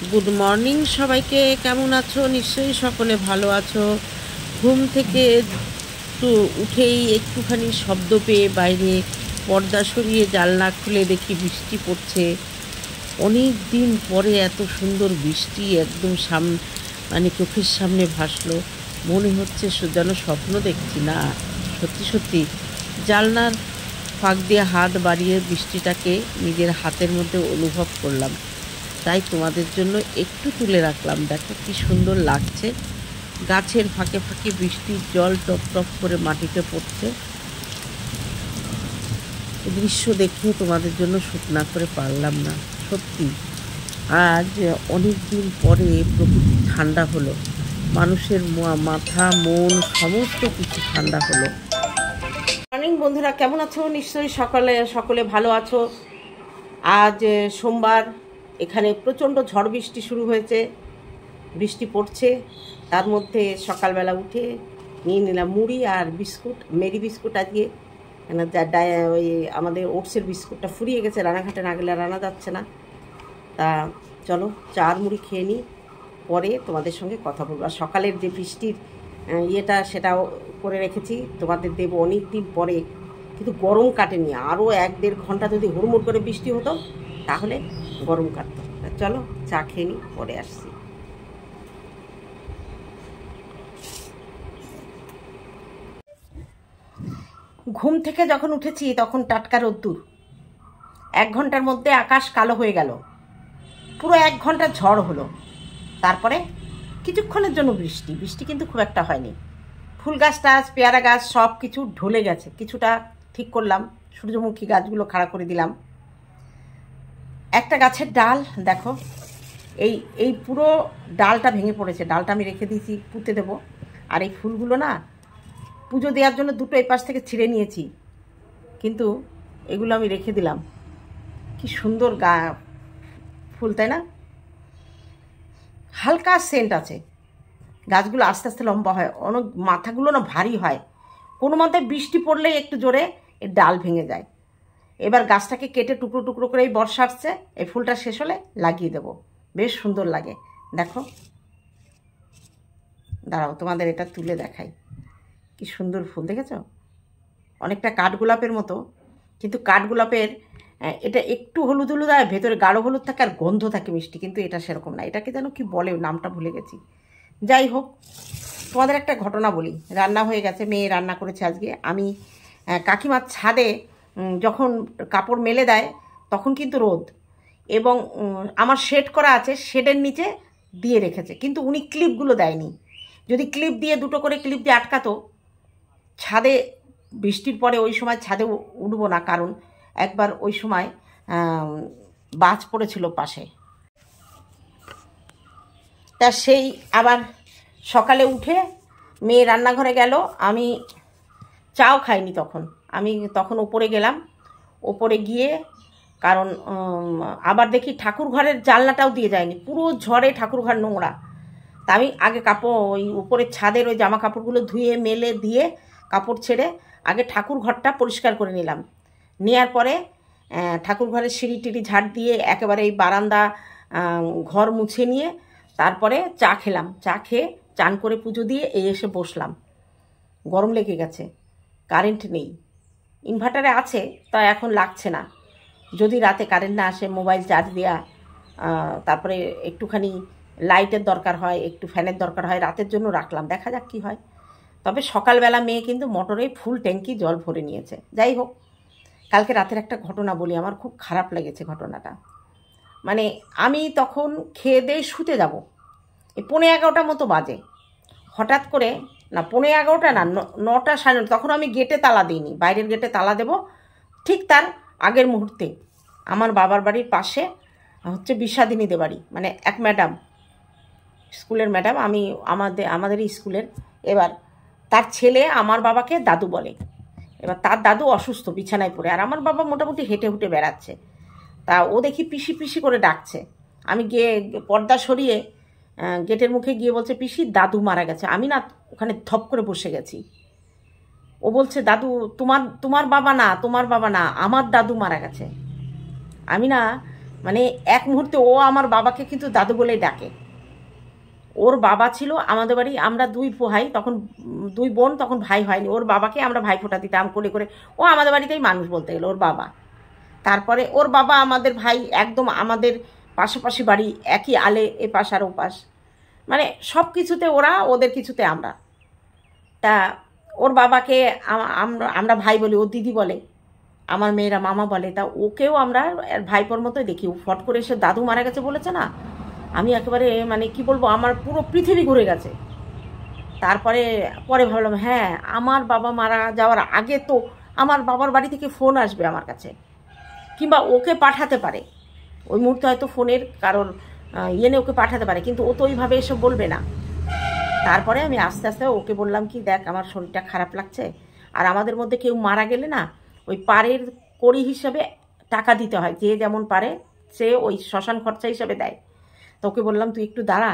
Good morning সবাইকে। কেমন আছো? নিশ্চয়ই সকলে ভালো আছো। ঘুম থেকে তো উঠেই একটুখানি শব্দ পেয়ে বাইরে পর্দা সরিয়ে জানলা খুলে দেখি বৃষ্টি পড়ছে। অনেক দিন পরে এত সুন্দর বৃষ্টি একদম মানে চোখের সামনে ভাসলো। মনে হচ্ছে যেন স্বপ্ন দেখছি না, সত্যি সত্যি। জানলার ফাঁক দিয়ে হাত বাড়িয়ে বৃষ্টিটাকে নিজের হাতের মধ্যে অনুভব করলাম, তাই তোমাদের জন্য একটু তুলে রাখলাম। দেখো কি সুন্দর লাগছে, গাছের ফাঁকে ফাঁকে বৃষ্টির জল টপ টপ করে মাটিতে পড়ছে। দৃশ্য দেখে তোমাদের জন্য শুট না করে পারলাম না। সত্যি আজ অনেক দিন পরে প্রকৃতি ঠান্ডা হলো, মানুষের মাথা মন সমস্ত কিছু ঠান্ডা হলো। মর্নিং বন্ধুরা, কেমন আছো? নিশ্চয়ই সকলে ভালো আছো। আজ সোমবার, এখানে প্রচণ্ড ঝড় বৃষ্টি শুরু হয়েছে, বৃষ্টি পড়ছে। তার মধ্যে সকালবেলা উঠে নিয়ে নিলাম মুড়ি আর বিস্কুট, মেরি বিস্কুট। আজকে ওই আমাদের ওটসের বিস্কুটটা ফুরিয়ে গেছে, রানাঘাটে না গেলে রানা যাচ্ছে না। তা চলো চা আর মুড়ি খেয়ে নিই, পরে তোমাদের সঙ্গে কথা বলবো। আর সকালের যে বৃষ্টির সেটাও করে রেখেছি, তোমাদের দেবো। অনেক দিন পরে কিন্তু গরম কাটেনি। আরও 1-1.5 ঘন্টা যদি হুড়মুড় করে বৃষ্টি হতো তাহলে গরম কাটতো। চলো চা খেয়ে নিই, পরে আসছি। ঘুম থেকে যখন উঠেছি তখন টাটকা রোদ্দুর। 1 ঘন্টার মধ্যে আকাশ কালো হয়ে গেল, পুরো 1 ঘন্টা ঝড় হলো। তারপরে কিছুক্ষণের জন্য বৃষ্টি কিন্তু খুব একটা হয়নি। ফুল গাছ টাছ, পেয়ারা গাছ সব কিছু ঢলে গেছে। কিছুটা ঠিক করলাম, সূর্যমুখী গাছগুলো খাড়া করে দিলাম। একটা গাছের ডাল দেখো, এই পুরো ডালটা ভেঙে পড়েছে। ডালটা আমি রেখে দিয়েছি, পুঁতে দেবো। আর এই ফুলগুলো না, পুজো দেওয়ার জন্য দুটো এই পাশ থেকে ছিঁড়ে নিয়েছি, কিন্তু এগুলো আমি রেখে দিলাম। কি সুন্দর ফুল, তাই না? হালকা সেন্ট আছে। গাছগুলো আস্তে আস্তে লম্বা হয়, অনেক মাথাগুলো না ভারী হয়। কোনো মতে বৃষ্টি পড়লেই একটু জোরে এর ডাল ভেঙে যায়। এবার গাছটাকে কেটে টুকরো টুকরো করে এই বর্ষা আসছে, এই ফুলটা শেষ হলে লাগিয়ে দেবো। বেশ সুন্দর লাগে, দেখো। দাঁড়াও তোমাদের এটা তুলে দেখাই। কি সুন্দর ফুল, দেখেছ? অনেকটা কাঠগোলাপের মতো, কিন্তু কাঠগোলাপের এটা একটু হলুদ হলুদ আর ভেতরে গাঢ় হলুদ থাকে আর গন্ধ থাকে মিষ্টি, কিন্তু এটা সেরকম না। এটাকে যেন কি বলে, নামটা ভুলে গেছি। যাই হোক, তোমাদের একটা ঘটনা বলি। রান্না হয়ে গেছে, মেয়ে রান্না করেছে আজকে। আমি কাকিমার ছাদে যখন কাপড় মেলে দেয় তখন কিন্তু রোদ, এবং আমার শেড করা আছে, শেডের নিচে দিয়ে রেখেছে, কিন্তু উনি ক্লিপগুলো দেয়নি। যদি ক্লিপ দিয়ে, দুটো করে ক্লিপ দিয়ে আটকাতো, ছাদে বৃষ্টির পরে ওই সময় ছাদে উঠবো না, কারণ একবার ওই সময় বাজ পড়েছিল পাশে। তা সেই আবার সকালে উঠে মেয়ে রান্নাঘরে গেল, আমি চাও খাইনি তখন। আমি তখন ওপরে গেলাম, ওপরে গিয়ে, কারণ আবার দেখি ঠাকুর ঘরের জানলাটাও দিয়ে যায়নি, পুরো ঝড়ে ঠাকুর ঘর নোংরা। তা আমি আগে ওই উপরের ছাদের ওই জামা কাপড়গুলো ধুয়ে মেলে দিয়ে কাপড় ছেড়ে আগে ঠাকুর ঘরটা পরিষ্কার করে নিলাম। নেওয়ার পরে ঠাকুর ঘরের সিঁড়ি টিড়ি ঝাড় দিয়ে একেবারে এই বারান্দা ঘর মুছে নিয়ে তারপরে চা খেলাম। চা খেয়ে চান করে পুজো দিয়ে এসে বসলাম। গরম লেগে গেছে, কারেন্ট নেই। ইনভার্টারে আছে, তা এখন লাগছে না। যদি রাতে কারেন্ট না আসে, মোবাইল চার্জ দেওয়া, তারপরে একটুখানি লাইটের দরকার হয়, একটু ফ্যানের দরকার হয়, রাতের জন্য রাখলাম। দেখা যাক কী হয়। তবে সকালবেলা মেয়ে কিন্তু মোটরে ফুল ট্যাঙ্কি জল ভরে নিয়েছে। যাই হোক, কালকে রাতের একটা ঘটনা বলি, আমার খুব খারাপ লেগেছে ঘটনাটা। মানে আমি তখন খেয়ে দিয়ে শুতে যাব, এই 11:15 মতো বাজে। হঠাৎ করে, না 11:15 না, 9টা 9:30, তখন আমি গেটে তালা দিইনি, বাইরের গেটে তালা দেব ঠিক তার আগের মুহূর্তে আমার বাবার বাড়ির পাশে হচ্ছে বিষাদিনীদের বাড়ি, মানে এক ম্যাডাম, স্কুলের ম্যাডাম, আমি আমাদেরই স্কুলের। এবার তার ছেলে আমার বাবাকে দাদু বলে। এবার তার দাদু অসুস্থ, বিছানায় পড়ে, আর আমার বাবা মোটামুটি হেঁটে হুটে বেড়াচ্ছে। তা ও দেখি পিসি পিসি করে ডাকছে। আমি গিয়ে পর্দা সরিয়ে গেটের মুখে গিয়ে বলছে, পিসি দাদু মারা গেছে। আমি না ওখানে ধপ করে বসে গেছি। ও বলছে, দাদু তোমার বাবা না, তোমার বাবা না, আমার দাদু মারা গেছে। আমি না মানে এক মুহূর্তে ও আমার বাবাকে কিন্তু দাদু বলেই ডাকে। ওর বাবা ছিল আমাদের বাড়ি, আমরা দুই ভাই তখন, দুই বোন তখন, ভাই হয়নি। ওর বাবাকে আমরা ভাই ফোঁটা দিতাম করে করে। ও আমাদের বাড়িতেই মানুষ বলতে গেলে, ওর বাবা। তারপরে ওর বাবা আমাদের ভাই, একদম আমাদের পাশাপাশি বাড়ি, একই আলে, এ পাশ আর ও পাশ, মানে সব কিছুতে ওরা, ওদের কিছুতে আমরা। তা ওর বাবাকে আমরা ভাই বলি, ও দিদি বলে, আমার মেয়েরা মামা বলে। তা ওকেও আমরা ভাইপোর মতোই দেখি। ও ফট করে এসে দাদু মারা গেছে বলেছে না, আমি একেবারে মানে কি বলবো, আমার পুরো পৃথিবী ঘুরে গেছে। তারপরে পরে ভাবলাম, হ্যাঁ, আমার বাবা মারা যাওয়ার আগে তো আমার বাবার বাড়ি থেকে ফোন আসবে আমার কাছে, কিংবা ওকে পাঠাতে পারে ওই মুহূর্তে, হয়তো ফোনের কারোর ইয়ে ওকে পাঠাতে পারে, কিন্তু ও তো ওইভাবে এসব বলবে না। তারপরে আমি আস্তে আস্তে ওকে বললাম কি, দেখ আমার শরীরটা খারাপ লাগছে, আর আমাদের মধ্যে কেউ মারা গেলে না ওই পারের কড়ি হিসাবে টাকা দিতে হয়, যে যেমন পারে সে ওই শ্মশান খরচা হিসাবে দেয়। তো ওকে বললাম, তুই একটু দাঁড়া,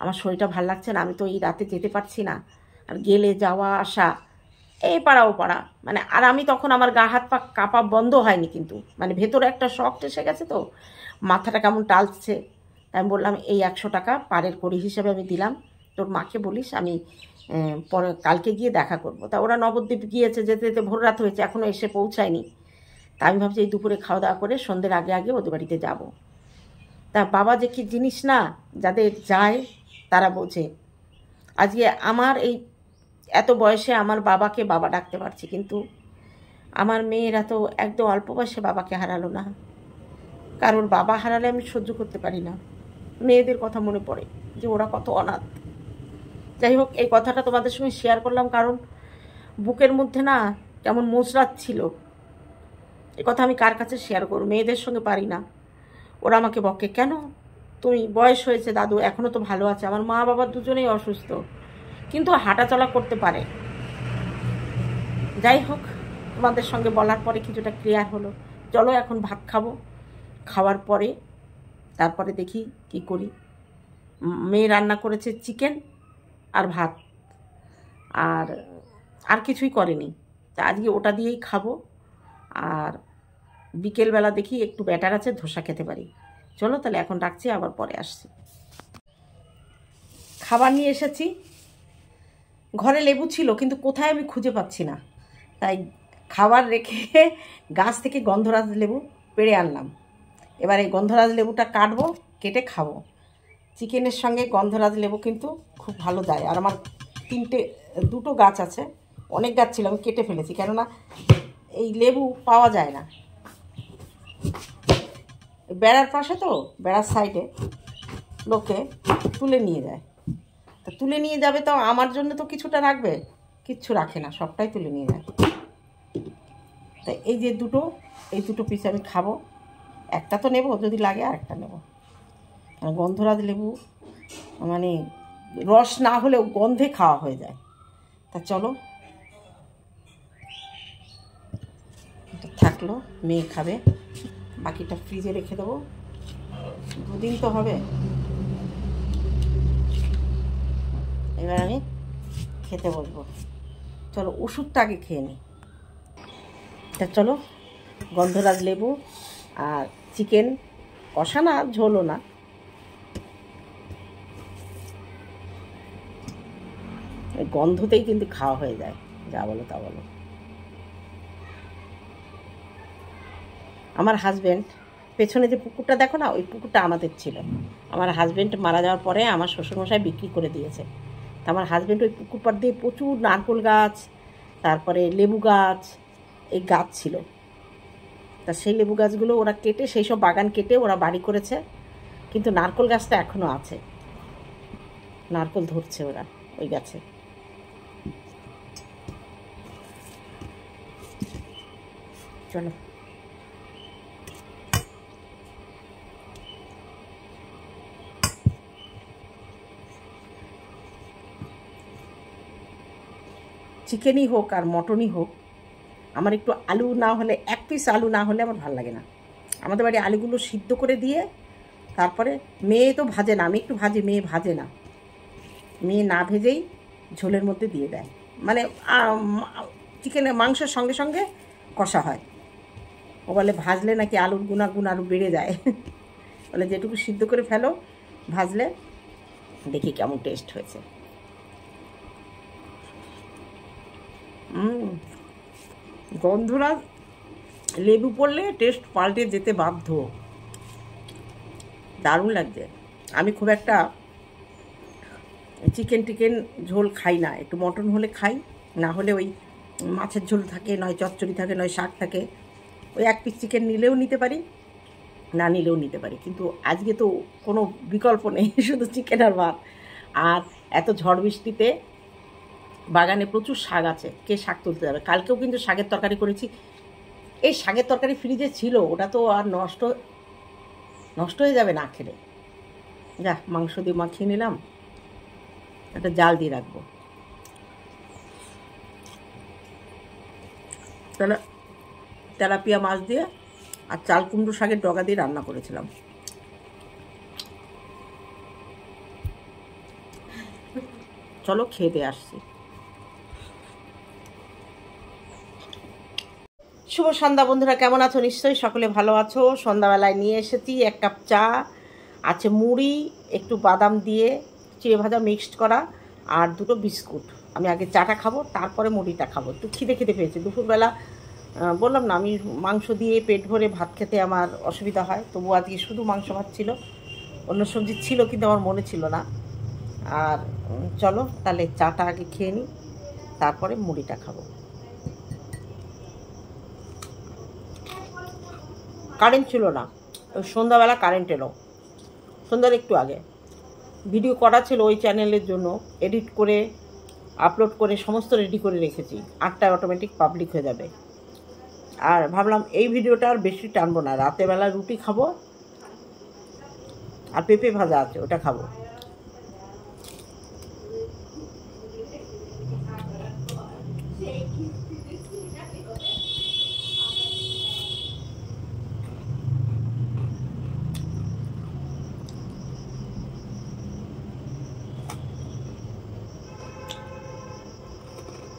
আমার শরীরটা ভাল লাগছে না, আমি তো এই রাতে যেতে পারছি না, আর গেলে যাওয়া আসা এই পাড়া ও পাড়া, মানে। আর আমি তখন আমার গা হাত পা কাঁপা বন্ধ হয়নি, কিন্তু মানে ভেতরে একটা শক এসে গেছে, তো মাথাটা কেমন টালছে। আমি বললাম, এই 100 টাকা পারের কড়ি হিসেবে আমি দিলাম, তোর মাকে বলিস আমি পরে কালকে গিয়ে দেখা করবো। তা ওরা নবদ্বীপ গিয়েছে, যেতে যেতে ভোর রাত হয়েছে, এখনও এসে পৌঁছায়নি। তা আমি ভাবছি এই দুপুরে খাওয়া দাওয়া করে সন্ধ্যের আগে আগে ওদের বাড়িতে যাব। তা বাবা যে কি জিনিস না, যাদের যায় তারা বোঝে। আজকে আমার এই এত বয়সে আমার বাবাকে বাবা ডাকতে পারছি, কিন্তু আমার মেয়েরা তো একদম অল্প বয়সে বাবাকে হারালো না। কারোর বাবা হারালে আমি সহ্য করতে পারি না, মেয়েদের কথা মনে পড়ে যে ওরা কত অনাথ। যাই হোক, এই কথাটা তোমাদের সঙ্গে শেয়ার করলাম, কারণ বুকের মধ্যে না কেমন মোচড়াত ছিল। এ কথা আমি কার কাছে শেয়ার করব? মেয়েদের সঙ্গে পারি না। ওরা আমাকে বকে, কেন তুমি, বয়স হয়েছে দাদু, এখনও তো ভালো আছে। আমার মা বাবা দুজনেই অসুস্থ, কিন্তু হাঁটাচলা করতে পারে। যাই হোক, তোমাদের সঙ্গে বলার পরে কিছুটা ক্লিয়ার হলো। চলো এখন ভাত খাবো, খাওয়ার পরে তারপরে দেখি কি করি। মেয়ে রান্না করেছে চিকেন আর ভাত, আর আর কিছুই করেনি। তা আজকে ওটা দিয়েই খাবো, আর বিকেলবেলা দেখি একটু ব্যাটার আছে, ধোসা খেতে পারি। চলো তাহলে এখন রাখছি, আবার পরে আসছি। খাবার নিয়ে এসেছি, ঘরে লেবু ছিল কিন্তু কোথায় আমি খুঁজে পাচ্ছি না, তাই খাবার রেখে গাছ থেকে গন্ধরাজ লেবু পেড়ে আনলাম। এবার এই গন্ধরাজ লেবুটা কাটবো, কেটে খাবো। চিকেনের সঙ্গে গন্ধরাজ লেবু কিন্তু খুব ভালো দেয়। আর আমার দুটো গাছ আছে, অনেক গাছ ছিল, আমি কেটে ফেলেছি, কেননা এই লেবু পাওয়া যায় না। বেড়ার পাশে তো, বেড়ার সাইডে লোকে তুলে নিয়ে যায়, তা তুলে নিয়ে যাবে, তো আমার জন্য তো কিছুটা রাখবে, কিচ্ছু রাখে না, সবটাই তুলে নিয়ে যায়। তাই এই যে এই দুটো পিস আমি খাবো, একটা তো নেব, যদি লাগে আর একটা নেব। গন্ধরাজ লেবু মানে রস না হলেও গন্ধে খাওয়া হয়ে যায়। তা চলো, থাকলো, মেয়ে খাবে, বাকিটা ফ্রিজে রেখে দেবো, 2 দিন তো হবে। এবার আমি খেতে বসবো। চলো ওষুধটা আগে খেয়ে নিই। তা চলো, গন্ধরাজ লেবু আর চিকেন কষা না, ঝোলও না, গন্ধতেই কিন্তু খাওয়া হয়ে যায়, যা বলো তা বলো। আমার হাজব্যান্ড, পেছনে যে পুকুরটা দেখো না, ওই পুকুরটা আমাদের ছিল। আমার হাজব্যান্ড মারা যাওয়ার পরে আমার শ্বশুরমশাই বিক্রি করে দিয়েছে। তা আমার হাজব্যান্ড ওই পুকুর পাড় দিয়ে প্রচুর নারকেল গাছ, তারপরে লেবু গাছ, এই গাছ ছিল। তা সেই লেবু গাছগুলো ওরা কেটে, সেই সব বাগান কেটে ওরা বাড়ি করেছে, কিন্তু নারকেল গাছটা এখনও আছে, নারকেল ধরছে ওরা ওই গাছে। চলো, চিকেনই হোক আর মটনই হোক, আমার একটু আলু না হলে, 1 পিস আলু না হলে আমার ভালো লাগে না। আমাদের বাড়ি আলুগুলো সিদ্ধ করে দিয়ে তারপরে, মেয়ে তো ভাজে না, আমি একটু ভাজি, মেয়ে ভাজে না, মেয়ে না ভেজেই ঝোলের মধ্যে দিয়ে দেয়, মানে চিকেনের মাংসের সঙ্গে সঙ্গে কষা হয়। ও বলে ভাজলে নাকি আলুর গুণাগুণ আরও বেড়ে যায়। মানে যেটুকু সিদ্ধ করে ফেলো ভাজলে, দেখি কেমন টেস্ট হয়েছে। গন্ধরাজ লেবু পড়লে টেস্ট পাল্টে যেতে বাধ্য। দারুণ লাগছে। আমি খুব একটা চিকেন টিকেন ঝোল খাই না, একটু মটন হলে খাই, না হলে ওই মাছের ঝোল থাকে, নয় চচ্চড়ি থাকে, নয় শাক থাকে, ওই এক পিস চিকেন নিলেও নিতে পারি, না নিলেও নিতে পারি। কিন্তু আজকে তো কোনো বিকল্প নেই, শুধু চিকেন আর ভাত। আর এত ঝড় বৃষ্টিতে বাগানে প্রচুর শাক আছে, কে শাক তুলতে যাবে? কালকেও কিন্তু শাকের তরকারি করেছি। এই শাকের তরকারি ফ্রিজে ছিল, ওটা তো আর নষ্ট হয়ে যাবে না খেলে। যা, মাংস দিয়ে মাখিয়ে নিলাম, একটা জাল দিয়ে রাখবো। তাহলে তেলাপিয়া মাছ দিয়ে আর চাল কুমড়ো শাকের ডগা দিয়ে রান্না করেছিলাম। চলো খেয়ে দিয়ে আসছি। শুভ সন্ধ্যা বন্ধুরা, কেমন আছো? নিশ্চয়ই সকলে ভালো আছো। সন্ধ্যাবেলায় নিয়ে এসেছি 1 কাপ চা, আছে মুড়ি, একটু বাদাম দিয়ে চিড়ে ভাজা মিক্সড করা, আর 2টো বিস্কুট। আমি আগে চাটা খাবো, তারপরে মুড়িটা খাবো। একটু খিদে পেয়েছে দুপুরবেলা। বললাম না, আমি মাংস দিয়ে পেট ভরে ভাত খেতে আমার অসুবিধা হয়, তবু আজকে শুধু মাংস ভাত ছিল, অন্য সবজি ছিল কিন্তু আমার মনে ছিল না। আর চলো তাহলে চাটা আগে খেয়ে নিই, তারপরে মুড়িটা খাবো। কারেন্ট ছিল না, ওই সন্ধ্যাবেলা কারেন্ট এলো, সন্ধ্যার একটু আগে। ভিডিও করা ছিল ওই চ্যানেলের জন্য, এডিট করে আপলোড করে সমস্ত রেডি করে রেখেছি। 8টায় অটোমেটিক পাবলিক হয়ে যাবে। আর ভাবলাম এই ভিডিওটা আর বেশি টানবো না, রাতেরবেলা রুটি খাবো আর পেঁপে ভাজা আছে, ওটা খাবো।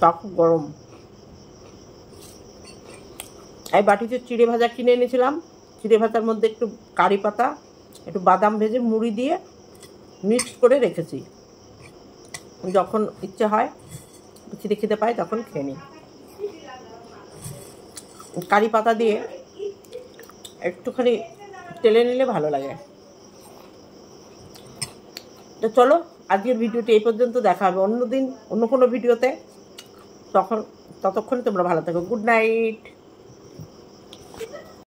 তা খুব গরম। এই বাটিতে চিড়ে ভাজা কিনে এনেছিলাম, চিড়ে ভাজার মধ্যে একটু কারি পাতা, একটু বাদাম ভেজে মুড়ি দিয়ে মিক্স করে রেখেছি। যখন ইচ্ছে হয়, খিদে পায়, তখন খেয়ে নিই। কারি পাতা দিয়ে একটুখানি তেলে নিলে ভালো লাগে। তো চলো, আজকের ভিডিওটি এই পর্যন্ত। দেখা হবে অন্য দিন অন্য কোনো ভিডিওতে। ততক্ষণ তোমরা ভালো থাকো। Good night.